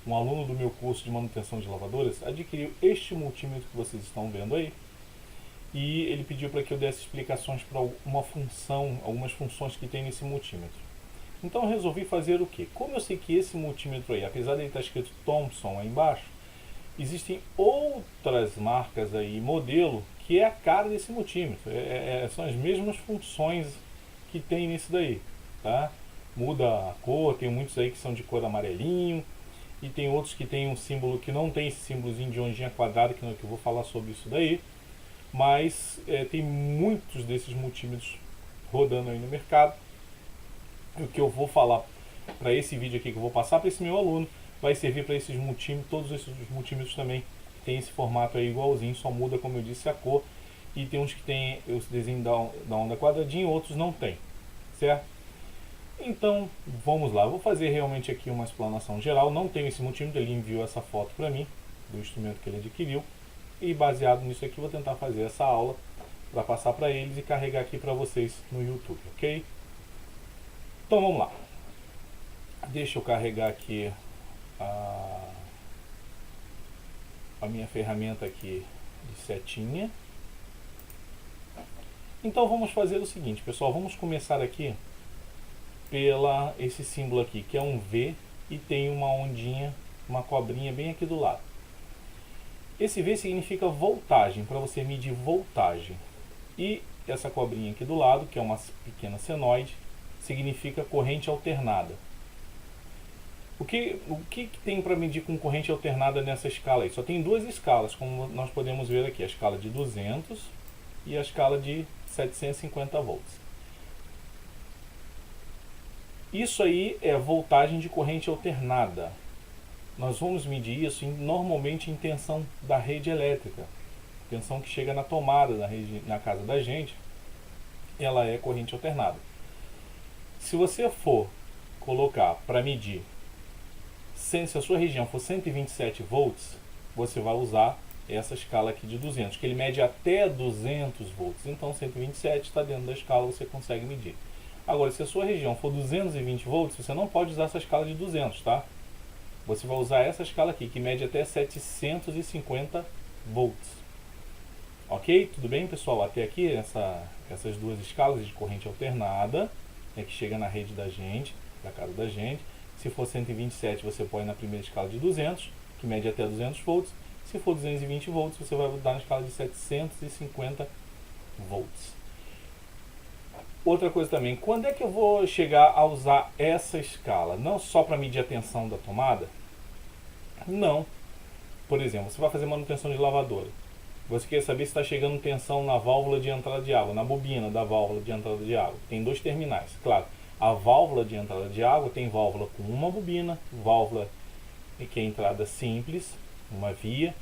Um aluno do meu curso de manutenção de lavadoras adquiriu este multímetro que vocês estão vendo aí, e ele pediu para que eu desse explicações para algumas funções que tem nesse multímetro. Então eu resolvi fazer o que? Como eu sei que esse multímetro aí, apesar de ele estar escrito Thomson aí embaixo, existem outras marcas aí, modelo, que é a cara desse multímetro. São as mesmas funções que tem nesse daí, tá? Muda a cor, tem muitos aí que são de cor amarelinho, e tem outros que tem um símbolo que não tem esse símbolozinho de ondinha quadrada, que eu vou falar sobre isso daí. Mas tem muitos desses multímetros rodando aí no mercado. E o que eu vou falar para esse vídeo aqui, que eu vou passar para esse meu aluno, vai servir para esses multímetros. Todos esses multímetros também tem esse formato aí igualzinho, só muda, como eu disse, a cor. E tem uns que tem o desenho da onda quadradinha, outros não tem, certo? Então, vamos lá. Eu vou fazer realmente aqui uma explanação geral. Não tenho esse multímetro, ele enviou essa foto para mim, do instrumento que ele adquiriu. E baseado nisso aqui, vou tentar fazer essa aula para passar para eles e carregar aqui para vocês no YouTube, ok? Então, vamos lá. Deixa eu carregar aqui a minha ferramenta aqui de setinha. Então, vamos fazer o seguinte, pessoal. Vamos começar aqui esse símbolo aqui, que é um V e tem uma ondinha, uma cobrinha bem aqui do lado. Esse V significa voltagem, para você medir voltagem. E essa cobrinha aqui do lado, que é uma pequena senoide, significa corrente alternada. O que tem para medir com corrente alternada nessa escala aí? Só tem duas escalas, como nós podemos ver aqui, a escala de 200 e a escala de 750 volts. Isso aí é voltagem de corrente alternada. Nós vamos medir isso normalmente em tensão da rede elétrica. Tensão que chega na tomada da rede, na casa da gente, ela é corrente alternada. Se você for colocar para medir, se a sua região for 127 volts, você vai usar essa escala aqui de 200, que ele mede até 200 volts. Então 127 está dentro da escala, você consegue medir. Agora, se a sua região for 220 volts, você não pode usar essa escala de 200, tá? Você vai usar essa escala aqui, que mede até 750 volts. Ok? Tudo bem, pessoal? Até aqui, essas duas escalas de corrente alternada, que chega na rede da gente, da casa da gente. Se for 127, você põe na primeira escala de 200, que mede até 200 volts. Se for 220 volts, você vai dar na escala de 750 volts. Outra coisa também, quando é que eu vou chegar a usar essa escala? Não só para medir a tensão da tomada? Não. Por exemplo, você vai fazer manutenção de lavadora. Você quer saber se está chegando tensão na válvula de entrada de água, na bobina da válvula de entrada de água. Tem dois terminais. Claro, a válvula de entrada de água tem válvula com uma bobina, válvula que é entrada simples, uma via.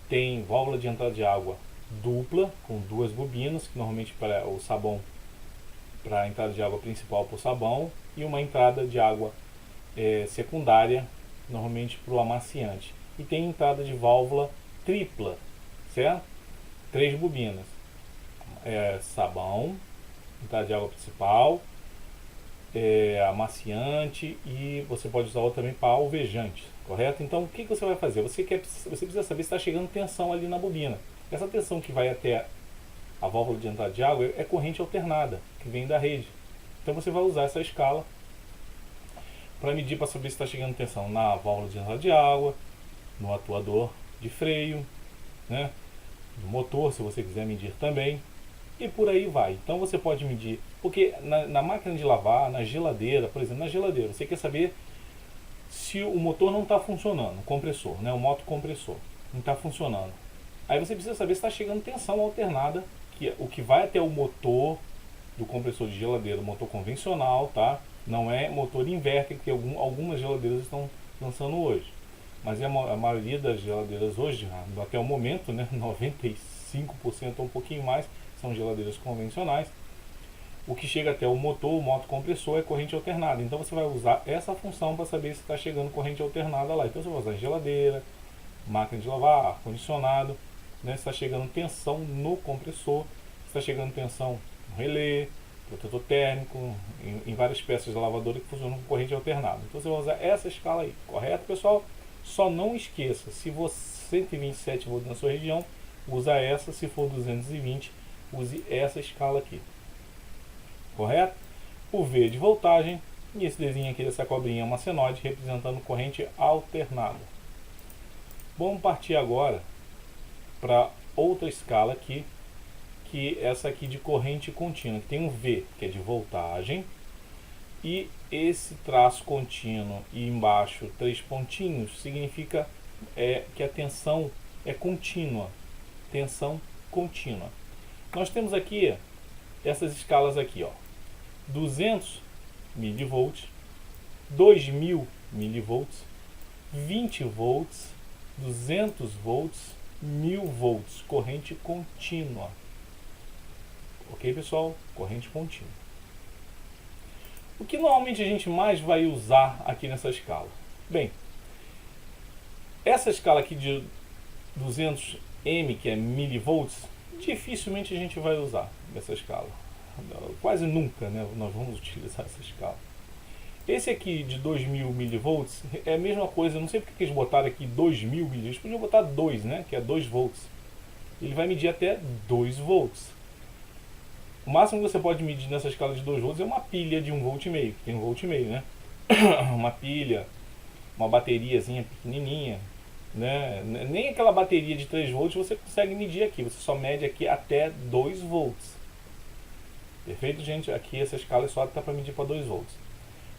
Tem válvula de entrada de água dupla, com duas bobinas, que normalmente para o sabão, para a entrada de água principal para o sabão, e uma entrada de água secundária, normalmente para o amaciante. E tem entrada de válvula tripla, certo? 3 bobinas, sabão, entrada de água principal, amaciante, e você pode usar outra também para alvejante, correto? Então o que você vai fazer? Você precisa saber se está chegando tensão ali na bobina. Essa tensão que vai até a válvula de entrada de água é corrente alternada, que vem da rede. Então você vai usar essa escala para medir, para saber se está chegando tensão na válvula de entrada de água, no atuador de freio, né, do motor, se você quiser medir também, e por aí vai. Então você pode medir, porque na máquina de lavar, na geladeira, por exemplo, na geladeira, você quer saber se o motor não está funcionando, o compressor, né, o motocompressor, não está funcionando. Aí você precisa saber se está chegando tensão alternada, que é o que vai até o motor do compressor de geladeira, o motor convencional, tá? Não é motor inverter, que algumas geladeiras estão lançando hoje. Mas a maioria das geladeiras hoje, até o momento, né, 95% ou um pouquinho mais, são geladeiras convencionais. O que chega até o motor, o motocompressor, é corrente alternada. Então você vai usar essa função para saber se está chegando corrente alternada lá. Então você vai usar geladeira, máquina de lavar, ar-condicionado, né? Se está chegando tensão no compressor, se está chegando tensão no relé, protetor térmico, em várias peças da lavadora que funcionam com corrente alternada. Então você vai usar essa escala aí, correto, pessoal? Só não esqueça, se você 127 volts na sua região, usa essa. Se for 220, use essa escala aqui, correto? O V de voltagem, e esse desenho aqui dessa cobrinha é uma senoide representando corrente alternada. Vamos partir agora para outra escala aqui, que é essa aqui de corrente contínua, que tem um V, que é de voltagem, e esse traço contínuo e embaixo 3 pontinhos significa que a tensão é contínua, tensão contínua. Nós temos aqui essas escalas aqui, ó, 200 milivolts, 2000 milivolts, 20 volts, 200 volts, 1000 volts, corrente contínua. Ok, pessoal? Corrente contínua. O que normalmente a gente mais vai usar aqui nessa escala? Bem, essa escala aqui de 200 M, que é milivolts, dificilmente a gente vai usar essa escala. Quase nunca, né, nós vamos utilizar essa escala. Esse aqui de 2000 milivolts é a mesma coisa. Eu não sei porque eles botaram aqui 2000 milivolts. Eles podiam botar 2, né, que é 2 volts. Ele vai medir até 2 volts. O máximo que você pode medir nessa escala de 2 volts é uma pilha de 1,5 volt, que tem 1,5 volt, né? Uma pilha, uma bateriazinha pequenininha, né? Nem aquela bateria de 3 volts você consegue medir aqui. Você só mede aqui até 2 volts. Perfeito, gente? Aqui essa escala só está para medir para 2 volts.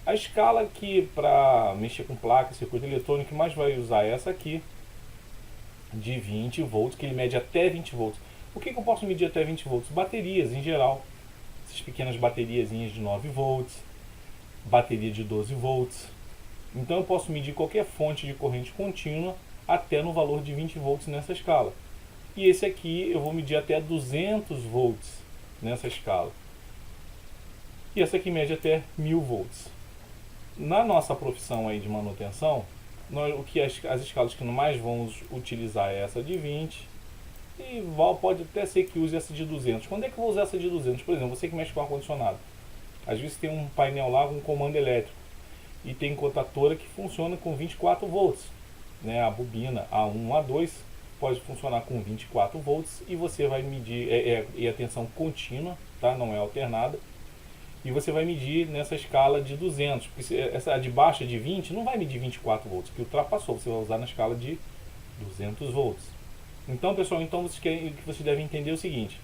A escala aqui para mexer com placa, circuito eletrônico, que mais vai usar essa aqui, de 20 volts, que ele mede até 20 volts. O que eu posso medir até 20 volts? Baterias em geral. Essas pequenas bateriazinhas de 9 volts, bateria de 12 volts. Então eu posso medir qualquer fonte de corrente contínua até no valor de 20 volts nessa escala. E esse aqui eu vou medir até 200 volts nessa escala. E essa aqui mede até 1000 volts. Na nossa profissão aí de manutenção, as escalas que mais vamos utilizar é essa de 20. E pode até ser que use essa de 200. Quando é que eu vou usar essa de 200? Por exemplo, você que mexe com ar-condicionado. Às vezes tem um painel lá com um comando elétrico. E tem cotatora que funciona com 24 volts. Né? A bobina A1, A2 pode funcionar com 24 volts. E você vai medir, e a tensão contínua, tá? Não é alternada. E você vai medir nessa escala de 200. Porque essa de baixa de 20 não vai medir 24 volts. Que ultrapassou, você vai usar na escala de 200 volts. Então, pessoal, o que vocês devem entender é o seguinte.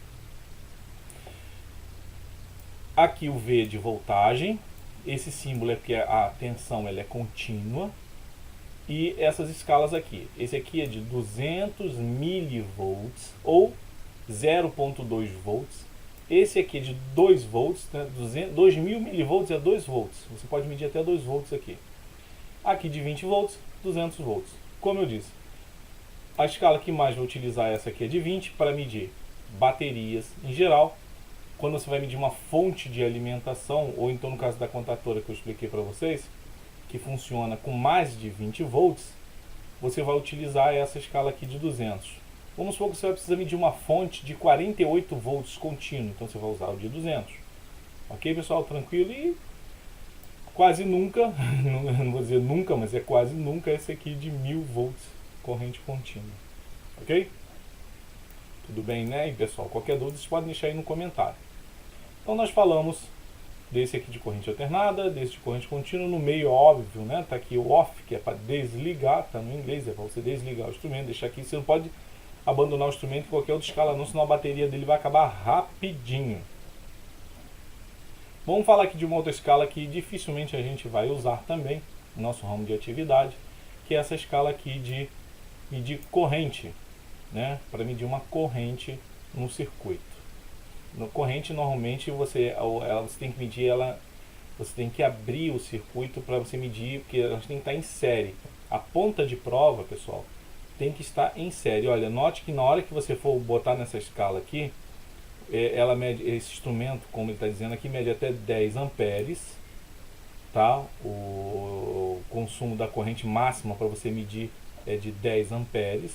Aqui o V de voltagem. Esse símbolo é porque a tensão ela é contínua. E essas escalas aqui. Esse aqui é de 200 milivolts ou 0,2 volts. Esse aqui é de 2 volts. Né? 2000 milivolts é 2 volts. Você pode medir até 2 volts aqui. Aqui de 20 volts, 200 volts. Como eu disse. A escala que mais vou utilizar essa aqui é de 20 para medir baterias em geral. Quando você vai medir uma fonte de alimentação, ou então no caso da contatora que eu expliquei para vocês, que funciona com mais de 20 volts, você vai utilizar essa escala aqui de 200. Vamos supor que você vai precisar medir uma fonte de 48 volts contínuo, então você vai usar o de 200. Ok, pessoal? Tranquilo? E quase nunca, não vou dizer nunca, mas é quase nunca esse aqui de 1000 volts. Corrente contínua, ok? Tudo bem, né? E pessoal, qualquer dúvida vocês podem deixar aí no comentário. Então nós falamos desse aqui de corrente alternada, desse de corrente contínua, no meio óbvio, né? Tá aqui o off, que é para desligar, tá no inglês, é para você desligar o instrumento, deixar aqui, você não pode abandonar o instrumento em qualquer outra escala não, senão a bateria dele vai acabar rapidinho. Vamos falar aqui de uma outra escala que dificilmente a gente vai usar também no nosso ramo de atividade, que é essa escala aqui de medir corrente, né? Para medir uma corrente no circuito. No corrente, normalmente, você tem que medir ela você tem que abrir o circuito para você medir, porque elas têm que estar em série. A ponta de prova, pessoal, tem que estar em série. Olha, note que na hora que você for botar nessa escala aqui, ela mede, esse instrumento, como ele está dizendo aqui, mede até 10 amperes, tá? O consumo da corrente máxima para você medir é de 10 amperes.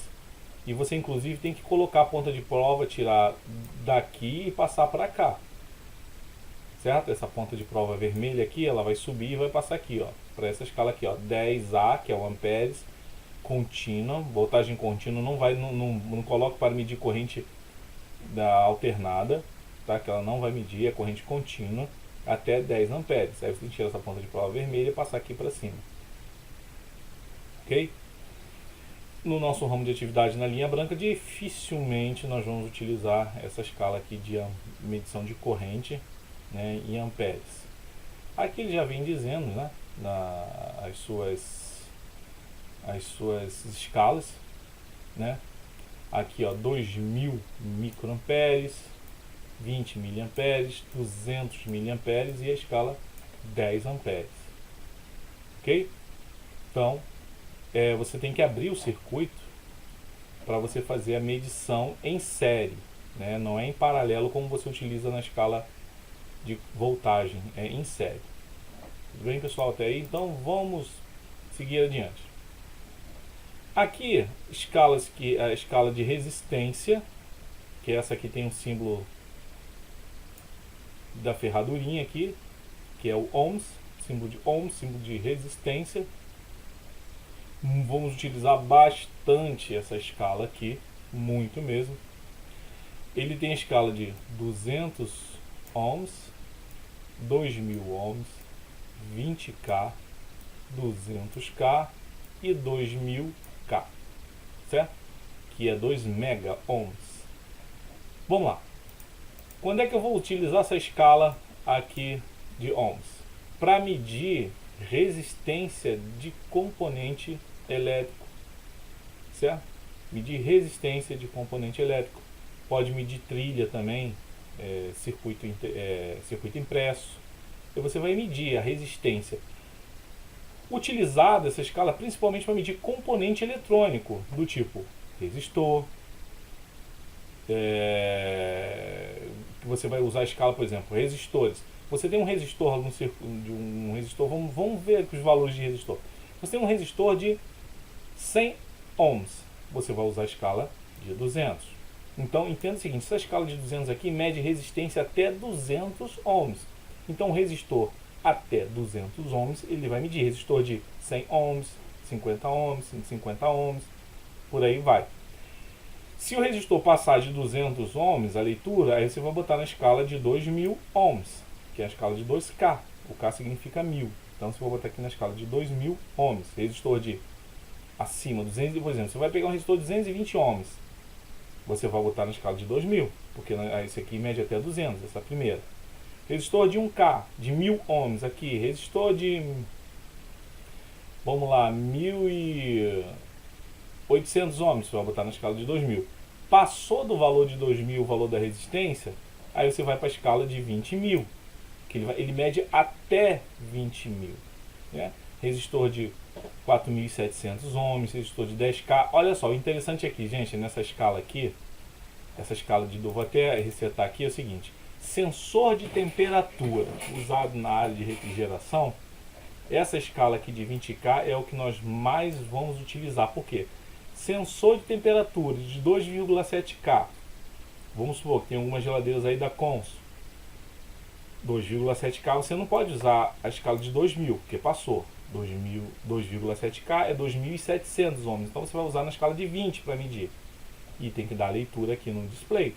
E você inclusive tem que colocar a ponta de prova, tirar daqui e passar para cá, certo? Essa ponta de prova vermelha aqui, ela vai subir e vai passar aqui, ó, para essa escala aqui, ó, 10A, que é o amperes, contínua, voltagem contínua, não coloco para medir corrente da alternada, tá? Que ela não vai medir a corrente contínua até 10 amperes. Aí você tem que tirar essa ponta de prova vermelha e passar aqui para cima, ok? No nosso ramo de atividade na linha branca, dificilmente nós vamos utilizar essa escala aqui de medição de corrente, né, em amperes. Aqui ele já vem dizendo, né, as suas escalas, né? Aqui, ó, 2000 microamperes, 20 miliamperes, 200 miliamperes e a escala 10 amperes, ok? Então, você tem que abrir o circuito para você fazer a medição em série, né? Não é em paralelo como você utiliza na escala de voltagem, é em série. Tudo bem, pessoal, até aí? Então vamos seguir adiante. Aqui, a escala de resistência, que essa aqui tem um símbolo da ferradurinha aqui, que é o ohms, símbolo de ohms, símbolo de resistência. Vamos utilizar bastante essa escala aqui, muito mesmo. Ele tem a escala de 200 ohms, 2000 ohms, 20K, 200K e 2000K, certo? Que é 2 mega ohms. Vamos lá. Quando é que eu vou utilizar essa escala aqui de ohms? Para medir resistência de componente elétrico, certo? Medir resistência de componente elétrico. Pode medir trilha também, circuito impresso. E você vai medir a resistência. Utilizada essa escala principalmente para medir componente eletrônico, do tipo resistor. Que você vai usar a escala, por exemplo, resistores. Você tem um resistor, vamos ver aqui os valores de resistor. Você tem um resistor de 100 ohms, você vai usar a escala de 200. Então entenda o seguinte, essa escala de 200 aqui mede resistência até 200 ohms. Então o resistor até 200 ohms, ele vai medir resistor de 100 ohms, 50 ohms, 150 ohms, por aí vai. Se o resistor passar de 200 ohms, a leitura, aí você vai botar na escala de 2000 ohms, que é a escala de 2K. O K significa 1000. Então você vai botar aqui na escala de 2000 ohms. Resistor de acima, 200, por exemplo, você vai pegar um resistor de 220 ohms. Você vai botar na escala de 2000, porque esse aqui mede até 200, essa primeira. Resistor de 1K, de 1000 ohms aqui. Resistor de, vamos lá, 1800 ohms, você vai botar na escala de 2000. Passou do valor de 2000, o valor da resistência, aí você vai para a escala de 20.000, que ele mede até 20.000, né? Resistor de 4.700 ohms, resistor de 10K. Olha só, o interessante aqui, gente, nessa escala aqui, essa escala de, vou até resetar aqui, é o seguinte: sensor de temperatura usado na área de refrigeração, essa escala aqui de 20K é o que nós mais vamos utilizar. Por quê? Sensor de temperatura de 2,7K. Vamos supor que tem algumas geladeiras aí da Consul. 2,7K você não pode usar a escala de 2000, porque passou. 2,7K é 2.700 ohms. Então você vai usar na escala de 20 para medir. E tem que dar a leitura aqui no display.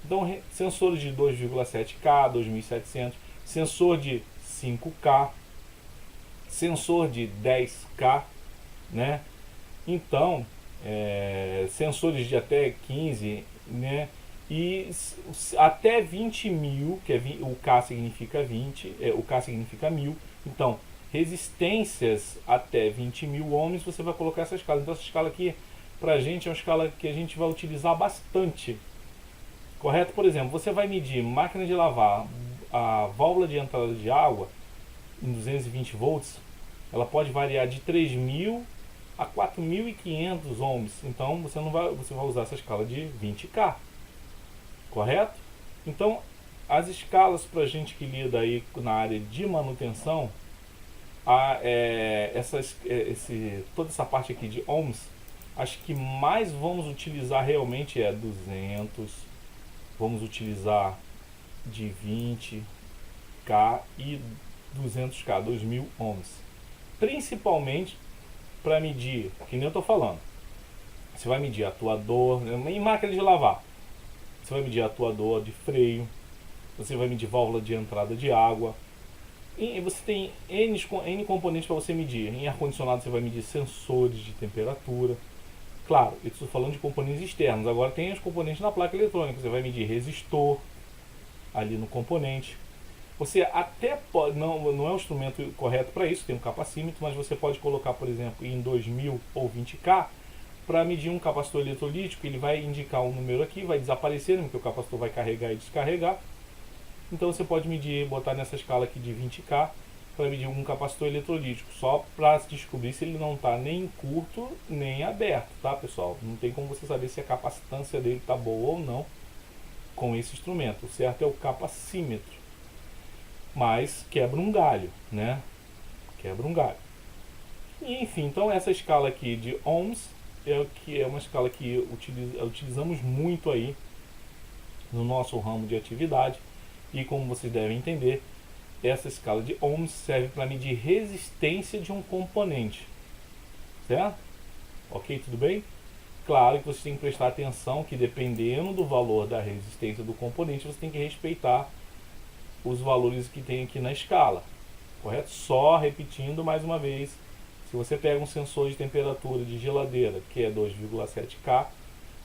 Então, sensores de 2,7K, 2.700, sensor de 5K, sensor de 10K, né? Então, sensores de até 15, né? E até 20.000, que o K significa 20, o K significa 1000. Então, resistências até 20.000 ohms, você vai colocar essa escala. Então, essa escala aqui, pra gente, é uma escala que a gente vai utilizar bastante. Correto? Por exemplo, você vai medir máquina de lavar, a válvula de entrada de água, em 220 volts, ela pode variar de 3.000 a 4.500 ohms. Então você vai usar essa escala de 20K, correto? Então as escalas para gente que lida aí na área de manutenção, toda essa parte aqui de ohms, acho que mais vamos utilizar realmente é 200, vamos utilizar de 20K e 200K, 2.000 ohms. Principalmente para medir, que nem eu estou falando, você vai medir atuador, em máquina de lavar, você vai medir atuador de freio, você vai medir válvula de entrada de água, e você tem N componentes para você medir. Em ar-condicionado você vai medir sensores de temperatura. Claro, eu estou falando de componentes externos. Agora tem os componentes na placa eletrônica. Você vai medir resistor ali no componente. Você até pode, não é um instrumento correto para isso, tem um capacímetro, mas você pode colocar, por exemplo, em 2000 ou 20K para medir um capacitor eletrolítico. Ele vai indicar um número aqui, vai desaparecer, porque o capacitor vai carregar e descarregar. Então você pode medir, botar nessa escala aqui de 20K para medir um capacitor eletrolítico, só para descobrir se ele não está nem curto nem aberto, tá, pessoal? Não tem como você saber se a capacitância dele está boa ou não com esse instrumento. O certo é o capacímetro, mas quebra um galho, né? Quebra um galho. E, enfim, então essa escala aqui de ohms é uma escala que utilizamos muito aí no nosso ramo de atividade. E como vocês devem entender, essa escala de ohms serve para medir resistência de um componente, certo? Ok, tudo bem? Claro que você tem que prestar atenção que dependendo do valor da resistência do componente, você tem que respeitar os valores que tem aqui na escala, correto? Só repetindo mais uma vez, se você pega um sensor de temperatura de geladeira, que é 2,7K,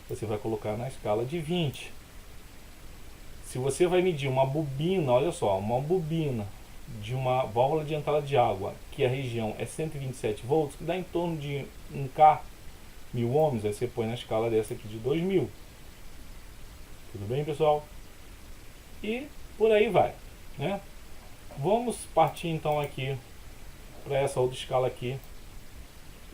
você vai colocar na escala de 20. Se você vai medir uma bobina, olha só, uma bobina de uma válvula de entrada de água, que a região é 127 volts, que dá em torno de 1K, 1000 ohms, aí você põe na escala dessa aqui de 2000. Tudo bem, pessoal? E por aí vai, né? Vamos partir então aqui para essa outra escala aqui,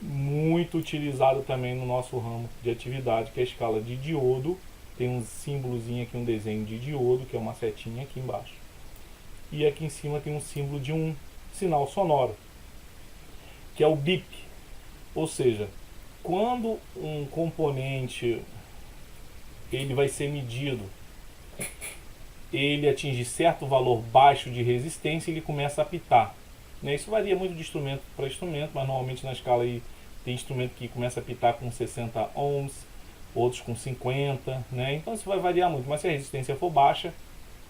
muito utilizada também no nosso ramo de atividade, que é a escala de diodo. Tem um símbolozinho aqui, um desenho de diodo, que é uma setinha aqui embaixo. E aqui em cima tem um símbolo de um sinal sonoro, que é o bip. Ou seja, quando um componente ele vai ser medido, ele atinge certo valor baixo de resistência, ele começa a apitar. Isso varia muito de instrumento para instrumento, mas normalmente na escala aí tem instrumento que começa a apitar com 60 ohms, outros com 50, né? Então isso vai variar muito, mas se a resistência for baixa,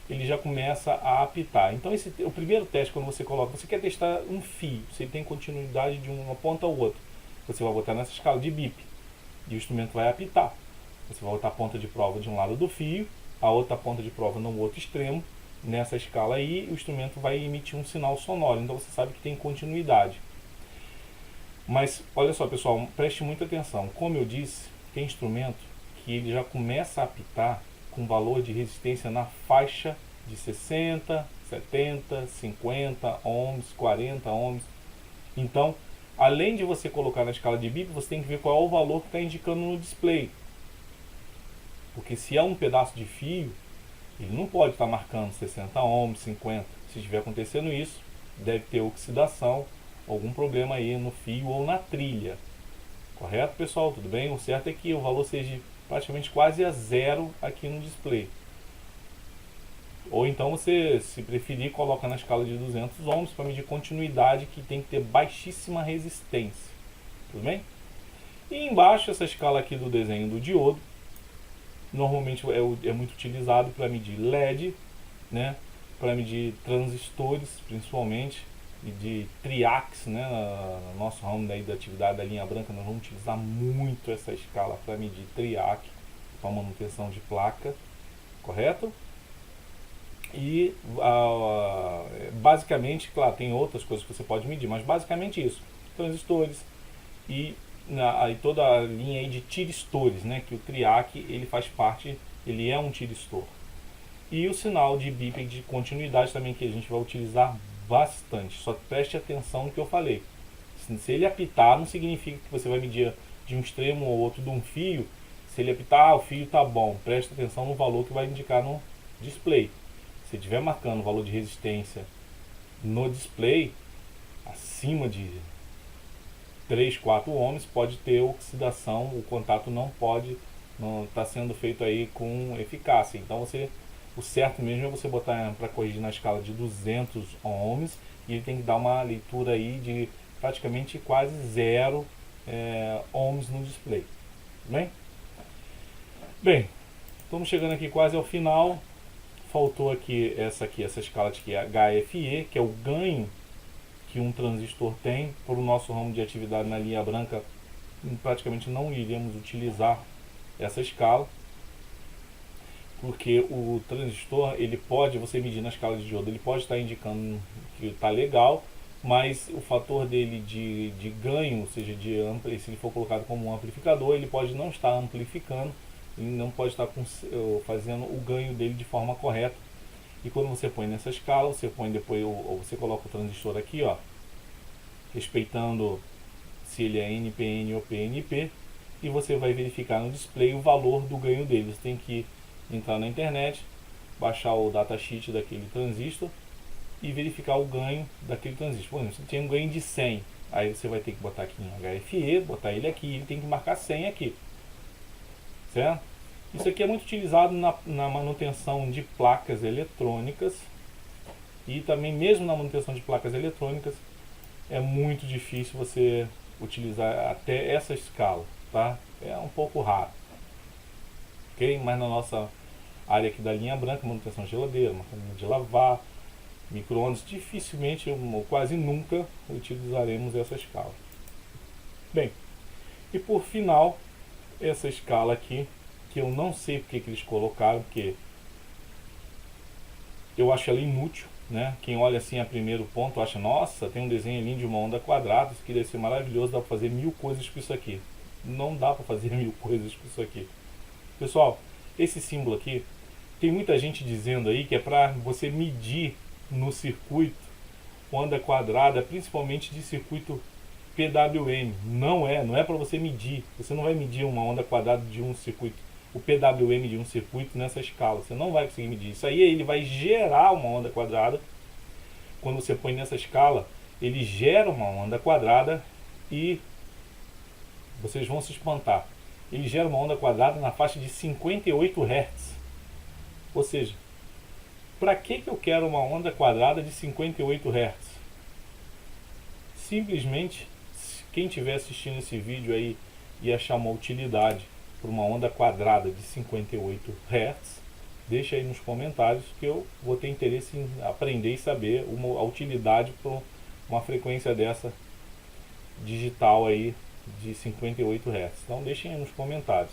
ele já começa a apitar. Então o primeiro teste, quando você coloca, você quer testar um fio, se ele tem continuidade de uma ponta ao outra, você vai botar nessa escala de bip e o instrumento vai apitar. Você vai botar a ponta de prova de um lado do fio, a outra ponta de prova no outro extremo, nessa escala aí o instrumento vai emitir um sinal sonoro, então você sabe que tem continuidade. Mas olha só, pessoal, preste muita atenção. Como eu disse, tem instrumento que ele já começa a apitar com valor de resistência na faixa de 60, 70, 50 ohms, 40 ohms. Então, além de você colocar na escala de bip, você tem que ver qual é o valor que está indicando no display. Porque se é um pedaço de fio, ele não pode estar marcando 60 ohms, 50. Se estiver acontecendo isso, deve ter oxidação, algum problema aí no fio ou na trilha. Correto, pessoal? Tudo bem? O certo é que o valor seja praticamente quase a zero aqui no display. Ou então você, se preferir, coloca na escala de 200 ohms para medir continuidade, que tem que ter baixíssima resistência. Tudo bem? E embaixo, essa escala aqui do desenho do diodo, normalmente é muito utilizado para medir LED, né? Para medir transistores, principalmente, e de triacs, né? No nosso ramo daí da atividade da linha branca, nós vamos utilizar muito essa escala para medir triac, para manutenção de placa, correto? E basicamente, claro, tem outras coisas que você pode medir, mas basicamente isso, transistores e toda a linha aí de tiristores, né? Que o triac ele faz parte, ele é um tiristor. E o sinal de bip de continuidade também, que a gente vai utilizar bastante. Só preste atenção no que eu falei. Se ele apitar, não significa que você vai medir de um extremo ou outro de um fio. Se ele apitar, o fio está bom. Preste atenção no valor que vai indicar no display. Se estiver marcando o valor de resistência no display, acima de 3, 4 ohms, pode ter oxidação, o contato não está sendo feito aí com eficácia. Então o certo mesmo é você botar para corrigir na escala de 200 ohms, e ele tem que dar uma leitura aí de praticamente quase 0 ohms no display. Bem, estamos chegando aqui quase ao final. Faltou aqui essa escala de HFE, que é o ganho que um transistor tem. Para o nosso ramo de atividade na linha branca, praticamente não iremos utilizar essa escala, porque o transistor, ele pode, você medir na escala de diodo, ele pode estar indicando que está legal, mas o fator dele de ganho, ou seja, se ele for colocado como um amplificador, ele pode não estar amplificando, ele não pode estar fazendo o ganho dele de forma correta. E quando você põe nessa escala, você põe depois, ou você coloca o transistor aqui, ó, respeitando se ele é NPN ou PNP, e você vai verificar no display o valor do ganho dele. Você tem que entrar na internet, baixar o datasheet daquele transistor e verificar o ganho daquele transistor. Por exemplo, você tem um ganho de 100, aí você vai ter que botar aqui no HFE, botar ele aqui, e ele tem que marcar 100 aqui, certo? Isso aqui é muito utilizado na manutenção de placas eletrônicas, e também mesmo na manutenção de placas eletrônicas é muito difícil você utilizar até essa escala, tá? É um pouco raro, ok? Mas na nossa área aqui da linha branca, manutenção de geladeira, máquina de lavar, micro-ondas, dificilmente ou quase nunca utilizaremos essa escala. Bem, e por final, essa escala aqui, que eu não sei porque que eles colocaram, porque eu acho ela inútil, né? Quem olha assim a primeiro ponto acha, nossa, tem um desenho ali de uma onda quadrada, isso aqui deve ser maravilhoso, dá para fazer 1000 coisas com isso aqui. Não dá para fazer 1000 coisas com isso aqui. Pessoal, esse símbolo aqui, tem muita gente dizendo aí que é para você medir no circuito onda quadrada, principalmente de circuito PWM. Não é para você medir. Você não vai medir uma onda quadrada de um circuito, o PWM de um circuito nessa escala. Você não vai conseguir medir. Isso aí ele vai gerar uma onda quadrada. Quando você põe nessa escala, ele gera uma onda quadrada e vocês vão se espantar. Ele gera uma onda quadrada na faixa de 58 Hz. Ou seja, para que eu quero uma onda quadrada de 58 Hz? Simplesmente, quem estiver assistindo esse vídeo aí e achar uma utilidade para uma onda quadrada de 58 Hz, deixa aí nos comentários que eu vou ter interesse em aprender e saber a utilidade para uma frequência dessa digital aí de 58 Hz. Então deixem aí nos comentários.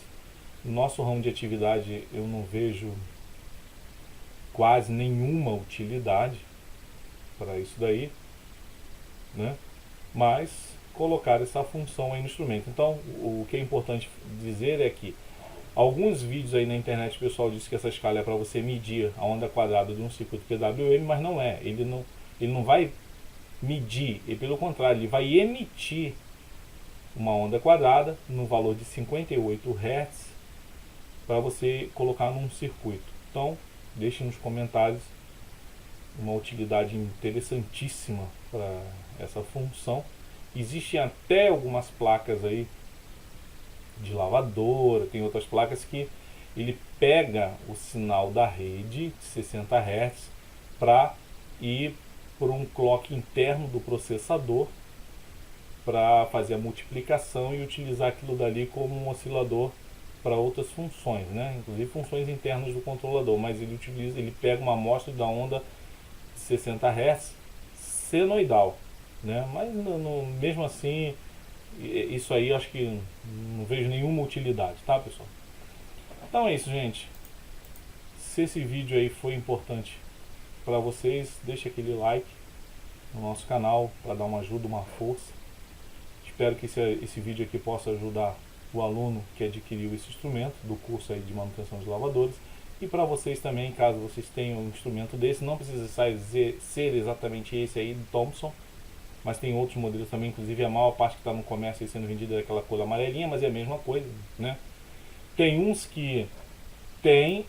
No nosso ramo de atividade eu não vejo quase nenhuma utilidade para isso daí, né? Mas colocar essa função aí no instrumento. Então o que é importante dizer é que alguns vídeos aí na internet o pessoal disse que essa escala é para você medir a onda quadrada de um circuito PWM, mas não é. Ele não vai medir, e pelo contrário, ele vai emitir uma onda quadrada no valor de 58 Hz para você colocar num circuito. Então deixe nos comentários uma utilidade interessantíssima para essa função. Existem até algumas placas aí de lavadora, tem outras placas que ele pega o sinal da rede de 60 Hz para ir por um clock interno do processador para fazer a multiplicação e utilizar aquilo dali como um oscilador para outras funções, né? Inclusive funções internas do controlador, mas ele pega uma amostra da onda de 60 Hz senoidal, né? Mas mesmo assim, isso aí eu acho que não vejo nenhuma utilidade, tá, pessoal? Então é isso, gente. Se esse vídeo aí foi importante para vocês, deixe aquele like no nosso canal para dar uma ajuda, uma força. Espero que esse vídeo aqui possa ajudar o aluno que adquiriu esse instrumento do curso aí de manutenção de lavadores. E para vocês também, caso vocês tenham um instrumento desse, não precisa ser exatamente esse aí do Thompson, mas tem outros modelos também, inclusive a maior parte que está no comércio aí sendo vendida é aquela cor amarelinha, mas é a mesma coisa, né? Tem uns que tem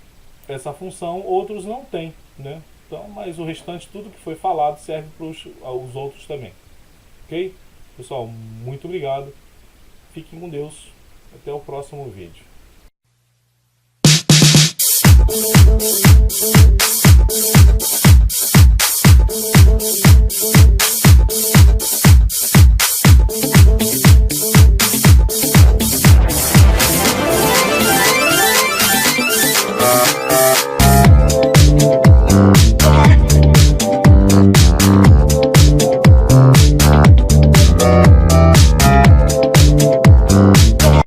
essa função, outros não tem, né? Então, mas o restante, tudo que foi falado, serve para os outros também. Ok? Pessoal, muito obrigado. Fiquem com Deus. Até o próximo vídeo.